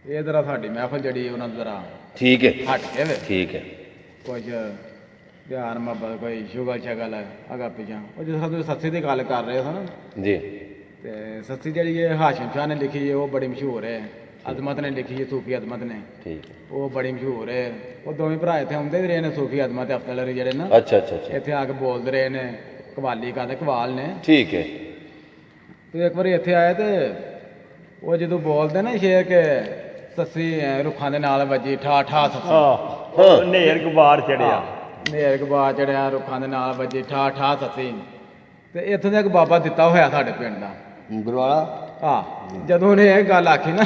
ਇਹ ਜ਼ਰਾ ਸਾਡੀ ਮਹਿਫਲ ਜਿਹੜੀ ਉਹਨਾਂ ਨੂੰ ਜ਼ਰਾ ਠੀਕ ਹੈ, ਹਟ ਕੇ ਵੇ, ਠੀਕ ਹੈ। ਕੁਝ ਪਿਆਰ ਮੁਹੱਬਤ, ਕੋਈ ਸ਼ੁਗਲ ਸ਼ਗਲ ਅਗਾ ਪਿਛਾ। ਉਹ ਜਿਸ ਤਰ੍ਹਾਂ ਤੁਸੀਂ ਸੱਸੀ ਦੀ ਗੱਲ ਕਰ ਰਹੇ ਹੋ ਨਾ ਜੀ। ਤੇ ਸੱਸੀ ਜਿਹੜੀ ਇਹ ਹਾਸ਼ਮ ਸ਼ਾਹ ਨੇ ਲਿਖੀ ਹੈ, ਉਹ ਬੜੀ ਮਸ਼ਹੂਰ ਹੈ। ਅਜ਼ਮਤ ਨੇ ਲਿਖੀ ਹੈ, ਸੂਫੀ ਅਜ਼ਮਤ ਨੇ, ਠੀਕ, ਉਹ ਬੜੀ ਮਸ਼ਹੂਰ ਹੈ। ਉਹ ਦੋਵੇਂ ਭਰਾ ਇੱਥੇ ਆਉਂਦੇ ਵੀ ਰਹੇ ਨੇ, ਸੂਫੀ ਅਜ਼ਮਤ ਤੇ ਅਫਜ਼ਲ ਅਲੀ ਜਿਹੜੇ ਨਾ, ਅੱਛਾ ਅੱਛਾ ਅੱਛਾ, ਇੱਥੇ ਆ ਕੇ ਬੋਲਦੇ ਰਹੇ ਨੇ, ਕਵਾਲੀ ਕਰਦੇ, ਕਵਾਲ ਨੇ। ਠੀਕ ਹੈ। ਤੇ ਇੱਕ ਵਾਰੀ ਇੱਥੇ ਆਏ ਤੇ ਉਹ ਜਦੋਂ ਬੋਲਦੇ ਨਾ ਸ਼ੇਰ ਕੇ ਸੱਸੀ ਰੁੱਖਾਂ ਦੇ ਨਾਲ ਵੱਜੀ, ਠਾ ਠਾ ਸੱਸੀ, ਨੇਰ ਗੁਬਾਰ ਚੜਿਆ, ਨੇਰ ਗਵਾ ਚੜਿਆ, ਰੁੱਖਾਂ ਦੇ ਨਾਲ ਵੱਜੀ, ਠਾ ਠਾ ਸੱਸੀ। ਤੇ ਇੱਥੋਂ ਦਾ ਇੱਕ ਬਾਬਾ ਦਿੱਤਾ ਹੋਇਆ ਸਾਡੇ ਪਿੰਡ ਦਾ ਗੁਰਵਾਲਾ। ਜਦੋਂ ਉਹਨੇ ਇਹ ਗੱਲ ਆਖੀ ਨਾ,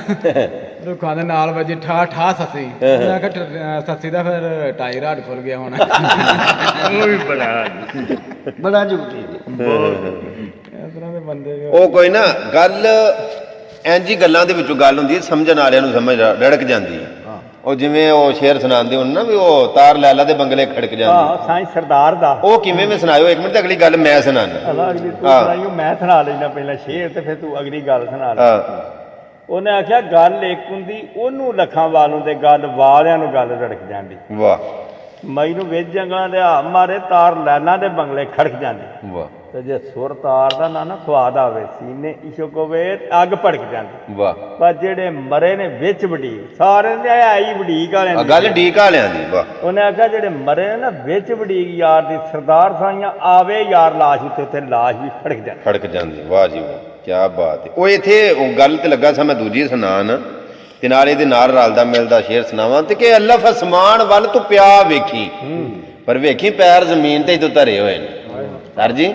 ਰੁੱਖਾਂ ਦੇ ਨਾਲ ਵੱਜੀ, ਠਾ ਠਾ ਸੱਸੀ, ਮੈਂ ਕਿਹਾ ਸੱਸੀ ਦਾ ਫਿਰ ਟਾਇਰ ਹੱਡ ਖੁੱਲ ਗਿਆ ਹੋਣਾ। ਉਹ ਵੀ ਬੜਾ ਜੁਗਤੀ ਇਸ ਤਰ੍ਹਾਂ ਦੇ ਬੰਦੇ ਵੀ ਉਹ ਕੋਈ ਨਾ ਗੱਲ ਇੰਝ ਹੀ ਗੱਲਾਂ ਦੇ ਵਿੱਚੋਂ ਗੱਲ ਹੁੰਦੀ ਹੈ, ਸਮਝਣ ਵਾਲਿਆਂ ਨੂੰ ਸਮਝ ਰੜਕ ਜਾਂਦੀ ਹੈ। ਉਹ ਜਿਵੇਂ ਉਹ ਸ਼ੇਰ ਸੁਣਾਉਂਦੇ ਹੋਣ ਨਾ ਵੀ ਉਹ ਤਾਰ ਲੈਲਾ ਦੇ ਬੰਗਲੇ ਖੜਕ ਜਾਂਦੇ। ਸਾਈਂ ਸਰਦਾਰ ਦਾ ਉਹ ਕਿਵੇਂ ਮੈਂ ਸੁਣਾਇਓ, ਇੱਕ ਮਿੰਟ, ਅਗਲੀ ਗੱਲ ਮੈਂ ਸੁਣਾਣਾ। ਅਗਲੀ ਤੂੰ ਸੁਣਾਈਓ, ਮੈਂ ਸੁਣਾ ਲੈਣਾ ਪਹਿਲਾਂ ਸ਼ੇਰ ਤੇ ਫਿਰ ਤੂੰ ਅਗਲੀ ਗੱਲ ਸੁਣਾ ਲੈ। ਉਹਨੇ ਆਖਿਆ ਗੱਲ ਇੱਕ ਹੁੰਦੀ, ਉਹਨੂੰ ਲੱਖਾਂ ਵਾਲੋਂ ਤੇ ਗੱਲ ਵਾਲਿਆਂ ਨੂੰ ਗੱਲ ਰੜਕ ਜਾਂਦੀ। ਵਾਹ ਮੈਨੂੰ ਵਿੱਚ ਜੰਗਲਾਂ ਦੇ ਆ ਮਾਰੇ, ਤਾਰ ਲੈਲਾਂ ਦੇ ਬੰਗਲੇ ਖੜਕ ਜਾਂਦੇ। ਵਾਹ ਤੇ ਜੇ ਸੁਰ ਤਾਰ ਦਾ ਨਾ ਸਵਾਦ ਆਵੇ, ਸੀਨੇ ਇਸ਼ਕ ਹੋਵੇ, ਅੱਗ ਭੜਕ ਜਾਂਦੀ। ਵਾਹ। ਪਰ ਜਿਹੜੇ ਮਰੇ ਨੇ ਵਿੱਚ ਵਡੀਕ, ਸਾਰੇ ਨੇ ਆਈ ਵਡੀਕ ਵਾਲਿਆਂ ਦੀ ਗੱਲ ਡੀਕ ਵਾਲਿਆਂ ਦੀ। ਵਾਹ। ਉਹਨੇ ਆਖਿਆ ਜਿਹੜੇ ਮਰੇ ਨੇ ਨਾ ਵਿੱਚ ਵਡੀਕ ਯਾਰ ਦੀ, ਸਰਦਾਰ ਸਾਈਆਂ ਆਵੇ ਯਾਰ ਲਾਸ਼ ਉੱਤੇ, ਉੱਥੇ ਲਾਸ਼ ਵੀ ਖੜਕ ਜਾਂਦੀ। ਵਾਹ ਜੀ ਵਾਹ, ਕੀ ਬਾਤ ਹੈ। ਉਹ ਇੱਥੇ ਉਹ ਗੱਲ ਤੇ ਲੱਗਾ ਸਾਂ ਮੈਂ ਦੂਜੀ ਸੁਣਾਨ, ਤੇ ਨਾਲ ਇਹਦੇ ਨਾਲ ਰਲਦਾ ਮਿਲਦਾ ਸ਼ੇਰ ਸੁਣਾਵਾਂ। ਤੇ ਕਿ ਅਲਫ ਅਸਮਾਨ ਵੱਲ ਤੂੰ ਪਿਆ ਵੇਖੀ, ਪਰ ਵੇਖੀ ਪੈਰ ਜ਼ਮੀਨ ਤੇ ਹੀ ਤੂੰ ਧਰੇ ਹੋਏ ਨੇ। ਸਰ ਜੀ,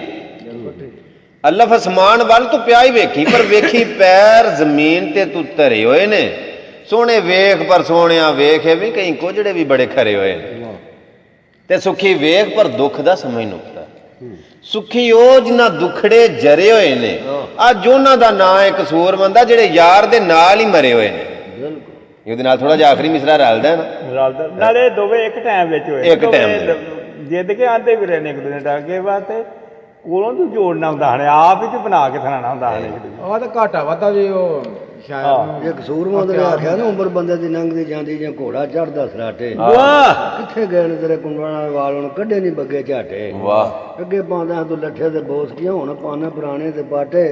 ਅਲਫ ਅਸਮਾਨ ਵੱਲ ਤੂੰ ਪਿਆ ਹੀ ਵੇਖੀ, ਪਰ ਵੇਖੀ ਪੈਰ ਜ਼ਮੀਨ ਤੇ ਤੂੰ ਧਰੇ ਹੋਏ ਨੇ। ਸੋਹਣੇ ਵੇਖ ਪਰ ਸੋਹਣਿਆ ਵੇਖ, ਇਹ ਵੀ ਕਈ ਕੁਝੜੇ ਵੀ ਬੜੇ ਖਰੇ ਹੋਏ ਨੇ। ਤੇ ਸੁਖੀ ਵੇਖ ਪਰ ਦੁੱਖ ਦਾ ਸਮਝ ਨੁਕਤਾ। ਸੁਖੀ ਉਹ ਜਿਨ੍ਹਾਂ ਦੁਖੜੇ ਜਰੇ ਹੋਏ ਨੇ, ਅੱਜ ਉਹਨਾਂ ਦਾ ਨਾਂ ਹੈ ਕਸੂਰਮੰਦ, ਜਿਹੜੇ ਯਾਰ ਦੇ ਨਾਲ ਹੀ ਮਰੇ ਹੋਏ ਨੇ। ਇਹਦੇ ਨਾਲ ਥੋੜਾ ਜਿਹਾ ਆਖਰੀ ਮਿਸਰਾ ਰਲਦਾ ਨਾ, ਨਾਲੇ ਦੋਵੇਂ ਇੱਕ ਟਾਈਮ ਵਿੱਚ ਹੋਏ, ਇੱਕ ਟਾਈਮ ਜਿੱਦ ਕੇ ਆਂਦੇ ਵੀ ਰਹੇ ਨੇ ਇੱਕ ਦੂਜੇ ਨਾਲ ਅੱਗੇ ਵਾਸਤੇ। ਕੋਲੋਂ ਤੂੰ ਜੋੜਨਾ ਹੁੰਦਾ ਹਣੇ, ਆਪ ਹੀ ਤੇ ਬਣਾ ਕੇ ਸੁਣਾਉਣਾ ਹੁੰਦਾ ਹਣੇ। ਉਹ ਤਾਂ ਘਾਟਾ ਵਾਧਾ ਵੀ ਉਹ ਸ਼ਾਇਦ ਇਹ ਕਸੂਰਮੰਦ ਨੇ ਆਖਿਆ ਨਾ, ਉਮਰ ਬੰਦੇ ਦੀ ਲੰਘਦੀ ਜਾਂਦੀ ਜਾਂ ਘੋੜਾ ਚੜਦਾ ਸਰਾਟੇ। ਵਾਹ। ਕਿੱਥੇ ਗਏ ਨੇ ਤੇਰੇ ਕੁੰਡਲਾਂ ਵਾਲ, ਹੁਣ ਕੱਢੇ ਨਹੀਂ ਬੱਗੇ ਝਾਟੇ। ਵਾਹ। ਅੱਗੇ ਪਾਉਂਦਾ ਤੂੰ ਲੱਠੇ ਦੇ ਬੋਸਕੀਆਂ, ਹੁਣ ਪਾਣਾ ਪੁਰਾਣੇ ਤੇ ਪਾਟੇ।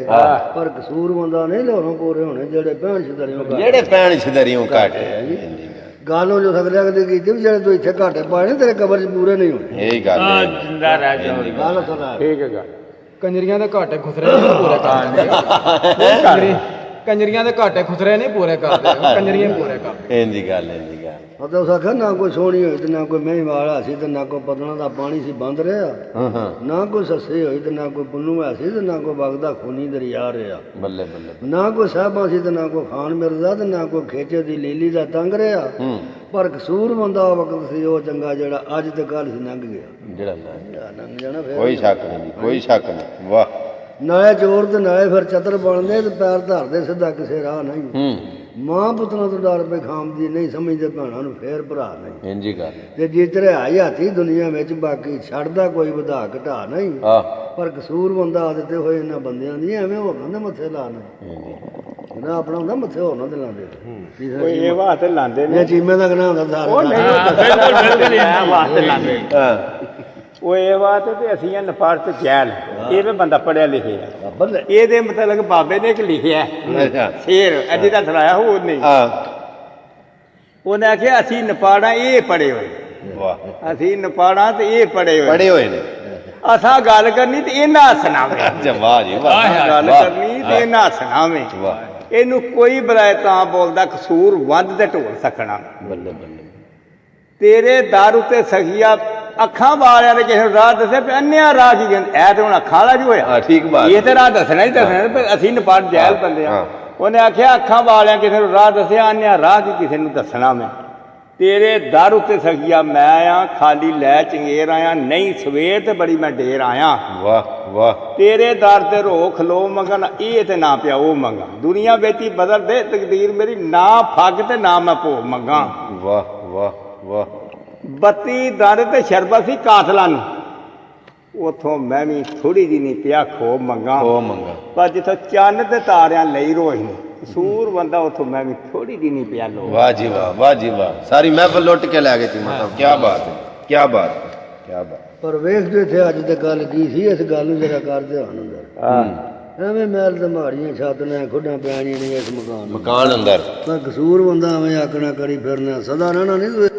ਪਰ ਕਸੂਰਮੰਦਾ ਨਹੀਂ ਲੋਰੋਂ ਕੋਰੇ ਹੋਣੇ, ਜਿਹੜੇ ਭੈਣ ਛਦਰੀਆਂ ਜਿਹੜੇ ਪੈਣ ਛਦਰੀਆਂ ਘੱਟ। ਗੱਲ ਉਹ ਜੋ ਸਕਦੇ ਅਗਦੇ ਕੀਤੀ ਵੀ ਜਿਹੜੇ ਤੂੰ ਇੱਥੇ ਘਾਟੇ ਪਾਏ ਨੇ, ਤੇਰੇ ਕਬਰ 'ਚ ਪੂਰੇ ਨਹੀਂ ਹੋਣੇ। ਇਹੀ ਗੱਲ ਹੈ। ਗੱਲ ਸੁਣਾ। ਠੀਕ ਹੈ ਗੱਲ। ਕੰਜਰੀਆਂ ਦੇ ਘਾਟੇ ਖੁਸਰੇ ਨਹੀਂ ਪੂਰੇ ਕਰਦੇ ਕੰਜਰੀਆਂ ਦੇ ਘਾਟੇ ਖੁਸਰੇ ਨਹੀਂ ਪੂਰੇ ਕਰਦੇ ਕੰਜਰੀਆਂ ਹੀ ਪੂਰੇ ਕਰਦੇ ਇੰਦੀ ਗੱਲ ਅਤੇ ਉਸ ਆਖਿਆ ਨਾ ਕੋਈ ਸੋਹਣੀ ਹੋਈ ਤੇ ਨਾ ਕੋਈ ਮਹੀਂ ਵਾਲਾ ਸੀ ਤੇ ਨਾ ਕੋਈ ਪਤਨਾ ਦਾ ਪਾਣੀ ਸੀ ਬੰਦ ਰਿਹਾ ਹਾਂ ਹਾਂ ਨਾ ਕੋਈ ਸੱਸੇ ਹੋਈ ਤੇ ਨਾ ਕੋਈ ਪੁੰਨੂ ਹੈ ਸੀ ਤੇ ਨਾ ਕੋਈ ਵਗਦਾ ਖੂਨੀ ਦਰਿਆ ਰਿਹਾ ਬੱਲੇ ਬੱਲੇ ਨਾ ਕੋਈ ਸਾਹਿਬਾਂ ਸੀ ਤੇ ਨਾ ਕੋਈ ਖਾਨ ਮਿਰਜ਼ਾ ਤੇ ਨਾ ਕੋਈ ਖੇਚੇ ਦੀ ਲੀਲੀ ਦਾ ਤੰਗ ਰਿਹਾ ਪਰ ਕਸੂਰ ਬੰਦਾ ਵਕਤ ਸੀ ਉਹ ਚੰਗਾ ਜਿਹੜਾ ਅੱਜ ਤੇ ਕੱਲ ਸੀ ਲੰਘ ਗਿਆ ਜਿਹੜਾ ਲੰਘ ਜਾਣਾ ਫਿਰ ਕੋਈ ਸ਼ੱਕ ਨਹੀਂ ਕੋਈ ਸ਼ੱਕ ਨਹੀਂ ਵਾਹ ਨਾਲੇ ਚੋਰ ਤੇ ਨਾਲੇ ਫਿਰ ਚਤਰ ਬਣਦੇ ਤੇ ਪੈਰ ਧਰਦੇ ਸਿੱਧਾ ਕਿਸੇ ਰਾਹ ਨਹੀਂ ਮਾਂ ਪੁੱਤਰਾਂ ਤੋਂ ਡਰ ਪੇ ਖਾਮਦੀ ਨਹੀਂ ਸਮਝਦੇ ਭੈਣਾਂ ਨੂੰ ਫੇਰ ਭਰਾ ਨਹੀਂ ਇੰਜੀ ਗੱਲ ਤੇ ਜਿੱਤਰੇ ਆਈ ਹਾਥੀ ਦੁਨੀਆ ਵਿੱਚ ਬਾਕੀ ਛੱਡਦਾ ਕੋਈ ਵਧਾ ਘਟਾ ਨਹੀਂ ਆ ਪਰ ਕਸੂਰ ਬੰਦਾ ਆਦਤੇ ਹੋਏ ਇਹਨਾਂ ਬੰਦਿਆਂ ਦੀ ਐਵੇਂ ਹੋਰਾਂ ਦੇ ਮੱਥੇ ਲਾਣਾ ਨਾ ਆਪਣਾ ਹੁੰਦਾ ਮੱਥੇ ਹੋਰਾਂ ਦੇ ਲਾਉਂਦੇ ਕੋਈ ਇਹ ਵਾਸਤੇ ਲਾਂਦੇ ਇਹ ਚੀਮੇ ਦਾ ਗਣਾ ਹੁੰਦਾ ਉਹ ਸਾਰਾ ਨਹੀਂ ਬਿਲਕੁਲ ਇਹ ਵਾਸਤੇ ਲਾਂਦੇ ਹਾਂ ਉਹ ਇਹ ਬਾਤ ਤੇ ਅਸੀਂ ਨਫਾਰ ਤੇ ਜੈਲ ਇਹ ਵੀ ਬੰਦਾ ਪੜਿਆ ਲਿਖਿਆ ਬੱਲੇ ਇਹਦੇ ਮਤਲਬ ਬਾਬੇ ਨੇ ਇੱਕ ਲਿਖਿਆ ਅੱਛਾ ਸ਼ੇਰ ਅਜੇ ਦਾ ਸੁਣਾਇਆ ਉਹ ਨਹੀਂ ਹਾਂ ਉਹਨੇ ਆਖਿਆ ਅਸੀਂ ਨਪਾੜਾ ਇਹ ਪੜੇ ਹੋਏ ਵਾਹ ਅਸੀਂ ਨਪਾੜਾ ਤੇ ਇਹ ਪੜੇ ਹੋਏ ਪੜੇ ਹੋਏ ਨੇ ਅਸਾਂ ਗੱਲ ਕਰਨੀ ਤੇ ਇਹਨਾਂ ਹੱਸਣਾਵੇਂ ਅੱਛਾ ਵਾਹ ਜੀ ਵਾਹ ਗੱਲ ਕਰਨੀ ਤੇ ਇਹਨਾਂ ਹੱਸਣਾਵੇਂ ਵਾਹ ਇਹਨੂੰ ਕੋਈ ਬੁਲਾਏ ਤਾਂ ਬੋਲਦਾ ਕਸੂਰ ਵੱਧ ਤੇ ਢੋਲ ਸਕਣਾ ਬੱਲੇ ਬੱਲੇ ਤੇਰੇ ਦਰ ਉੱਤੇ ਸਖੀਆ ਅੱਖਾਂ ਵਾਲਿਆਂ ਨੇ ਕਿਸੇ ਨੂੰ ਰਾਹ ਦੱਸੇ ਵੀ ਅੰਨਿਆ ਰਾਹ ਕੀ ਕਹਿੰਦੇ ਐ ਤੇ ਹੁਣ ਅੱਖਾਂ ਵਾਲਾ ਜੀ ਹੋਇਆ ਹਾਂ ਠੀਕ ਬਾਤ ਇਹ ਤੇ ਰਾਹ ਦੱਸਣਾ ਹੀ ਦੱਸਣਾ ਪਰ ਅਸੀਂ ਨਪਾੜ ਜੈਲ ਬੰਦੇ ਆ ਹਾਂ। ਉਹਨੇ ਆਖਿਆ ਅੱਖਾਂ ਵਾਲਿਆਂ ਕਿਸੇ ਨੂੰ ਰਾਹ ਦੱਸਿਆ ਅੰਨਿਆ ਰਾਹ ਕੀ ਕਿਸੇ ਨੂੰ ਦੱਸਣਾ ਮੈਂ ਤੇਰੇ ਦਰ ਉੱਤੇ ਸਖੀਆ ਮੈਂ ਆ ਖਾਲੀ ਲੈ ਚੰਗੇਰ ਆਇਆ ਨਹੀਂ ਸਵੇਰ ਤੇ ਬੜੀ ਮੈਂ ਢੇਰ ਆਇਆ ਵਾਹ ਵਾਹ ਤੇਰੇ ਦਰ ਤੇ ਰੋ ਖਲੋ ਮੰਗਣ ਇਹ ਤੇ ਨਾ ਪਿਆ ਉਹ ਮੰਗਾ ਦੁਨੀਆ ਵਿੱਚ ਹੀ ਬਦਲ ਦੇ ਤਕਦੀਰ ਮੇਰੀ ਨਾ ਫੱਗ ਤੇ ਨਾ ਮੈਂ ਭੋਗ ਮੰਗਾ ਵਾਹ ਵਾਹ ਵਾਹ 32 ਦਰ ਤੇ ਸ਼ਰਬਤ ਸੀ ਕਾਤਲਾਂ ਨੂੰ ਉਥੋਂ ਮੈਂ ਵੀ ਥੋੜੀ ਜਿਹੀ ਨਹੀਂ ਪਿਆ ਖੋ ਮੰਗਾ ਉਹ ਮੰਗਾ ਪਰ ਜਿੱਥੋਂ ਚੰਨ ਤੇ ਤਾਰਿਆਂ ਲਈ ਰੋਸ਼ਨੀ ਕਸੂਰ ਬੰਦਾ ਉਥੋਂ ਮੈਂ ਵੀ ਥੋੜੀ ਜਿਹੀ ਨਹੀਂ ਪਿਆ ਲੋ ਵਾਹ ਜੀ ਵਾਹ ਵਾਹ ਜੀ ਵਾਹ ਸਾਰੀ ਮਹਿਫਲ ਲੁੱਟ ਕੇ ਲੈ ਗਏ ਸੀ ਮਤਲਬ ਕੀ ਬਾਤ ਹੈ ਕੀ ਬਾਤ ਹੈ ਕੀ ਬਾਤ ਪਰ ਵੇਖ ਜੋ ਇੱਥੇ ਅੱਜ ਤੇ ਗੱਲ ਕੀ ਸੀ ਇਸ ਗੱਲ ਨੂੰ ਜਰਾ ਕਰ ਧਿਆਨ ਅੰਦਰ ਹਾਂ ਐਵੇਂ ਮੈਲ ਤੇ ਮਾੜੀਆਂ ਛੱਤ ਨੇ ਖੁੱਡਾਂ ਪਿਆਣੀਆਂ ਨਹੀਂ ਇਸ ਮਕਾਨ ਨੂੰ ਮਕਾਨ ਅੰਦਰ ਪਰ ਕਸੂਰ ਬੰਦਾ ਐਵੇਂ ਆਕਣਾ ਕਰੀ ਫਿਰਨਾ ਸਦਾ ਰਹਿਣਾ ਨਹੀਂ